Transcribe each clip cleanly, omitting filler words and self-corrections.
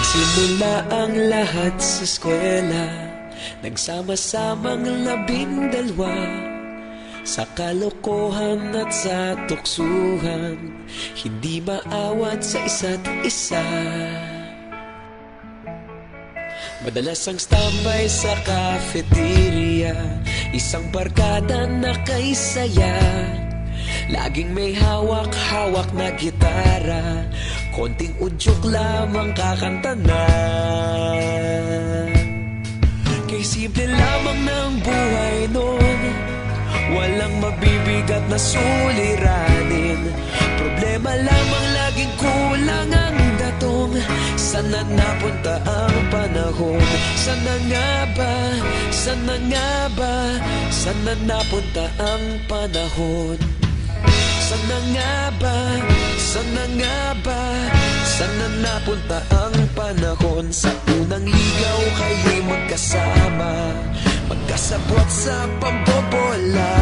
Nagsimula ang lahat sa eskwela, nagsama-samang 12 sa kalokohan at sa tuksuhan, hindi maawat sa isa't isa. Madalas ang standby sa cafeteria, isang barkada na kay saya. Laging may hawak-hawak na gitara, konting udyok lamang kakanta na. Kay simple lamang ng buhay nun, walang mabibigat na suliranin. Problema lamang laging kulang ang datong. Sana napunta ang panahon? Sana nga ba? Sana nga ba? Sana napunta ang panahon? Sana nga ba? Sana nga ba? Sana napunta ang panahon? Sa unang ligaw kayo'y magkasama, magkasabwat sa pambobola.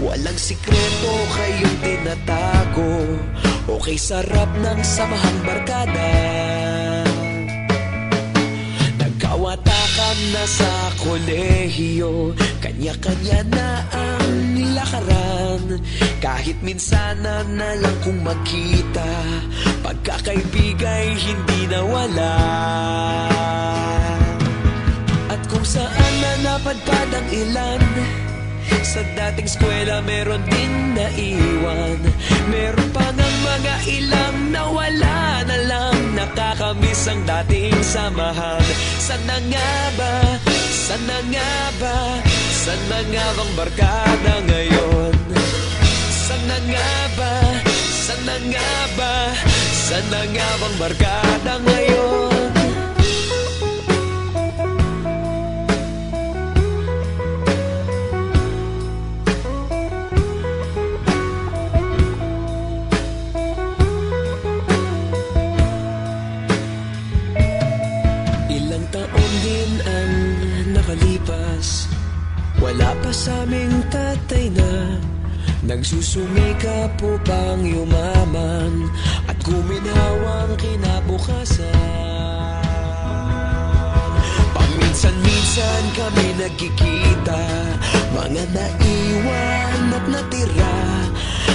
Walang sikreto kayong tinatago, okay sarap ng samahang barkada. Nagkawatakan na sa kolehiyo, kanya-kanya na ang nilakaran. Kahit minsanan na lang kung magkita, pagkakaibigay hindi nawala. At kung saan na napadpad ang ilan, sa dating eskwela meron din naiwan. Meron pa ng mga ilang nawala na lang, nakakamiss ang dating samahan. Sana nga ba? Sana nga ba? Sana nga bang barkada ngayon? Sana nga ba? Sana nga ba? Sana nga bang barkada ngayon? Ilang taon din ang nakalipas, wala pa sa aming tatay na nagsusumikap upang yumaman at guminhawang kinabukasan. Paminsan-minsan kami nagkikita, mga naiwan at natira.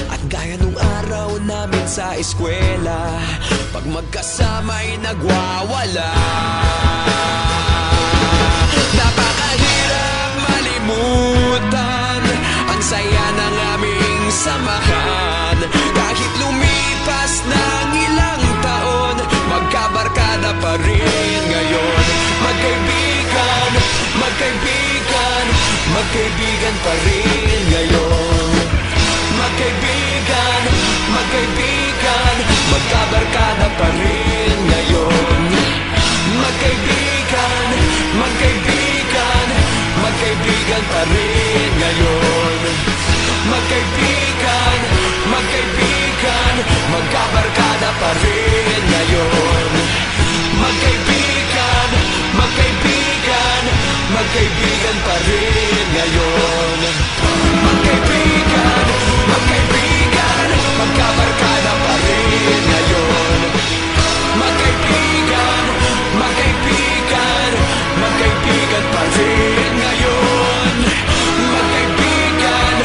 At gaya nung araw namin sa eskwela, pag magkasama'y nagwawala. Napakahirap malimutan ang saya ng aming samahan. Kahit lumipas ng ilang taon, magkabarkada pa rin ngayon. Magkaibigan, magkaibigan, magkaibigan pa rin ngayon. Magkaibigan, magkaibigan, magkabarkada pa rin ngayon. Magkaibigan, magkaibigan, magkaibigan pa rin ngayon. Magkaibigan, magkaibigan, magkabarkada pa rin ngayon. Magkaibigan, magkaibigan, magkaibigan pa rin ngayon. Magkaibigan, magkaibigan, magkabarkada pa rin ngayon. Magkaibigan, magkaibigan, magkaibigan pa rin ngayon. Magkaibigan,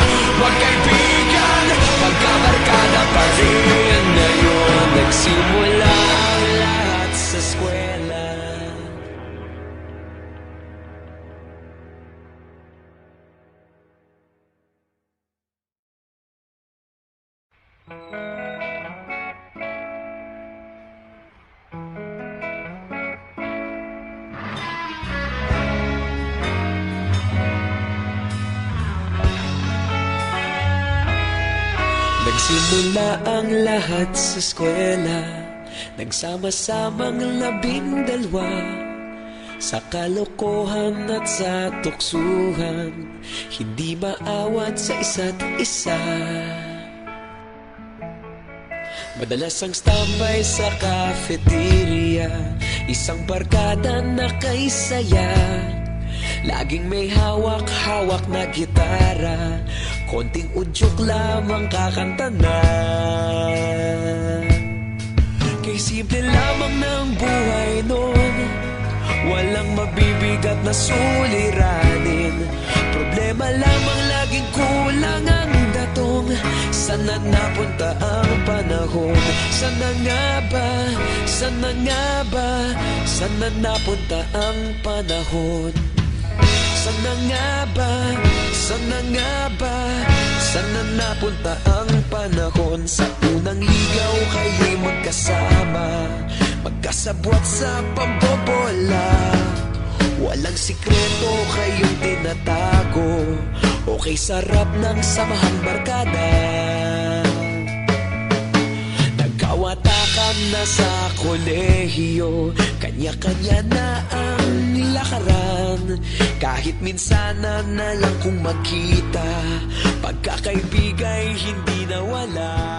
magkaibigan, magkabarkada pa rin ngayon. Nagsimula ang lahat sa eskwela. Nagsimula ang lahat sa eskwela, nagsama-samang 12 sa kalokohan at sa tuksuhan, hindi maawat sa isa't isa. Madalas ang standby sa cafeteria, isang barkada na kay saya. Laging may hawak-hawak na gitara, konting udyok lamang kakanta na. Kay Simple lamang ng buhay noon, walang mabibigat na suliranin. Problema lamang laging kulang ang datong. Sana napunta ang panahon? Sana nga ba? Sana nga ba? Sana napunta ang panahon? Sana nga ba? Sana nga ba? Sana napunta ang panahon? Sa unang ligaw kayo'y magkasama, magkasabwat sa pambobola. Walang sikreto kayong tinatago, okay sarap ng samahang barkada. Nagkawatakan na sa kolehiyo, kanya-kanya na ang nilakaran. Kahit minsan na lang kung magkita, pagkakaibigay hindi nawala.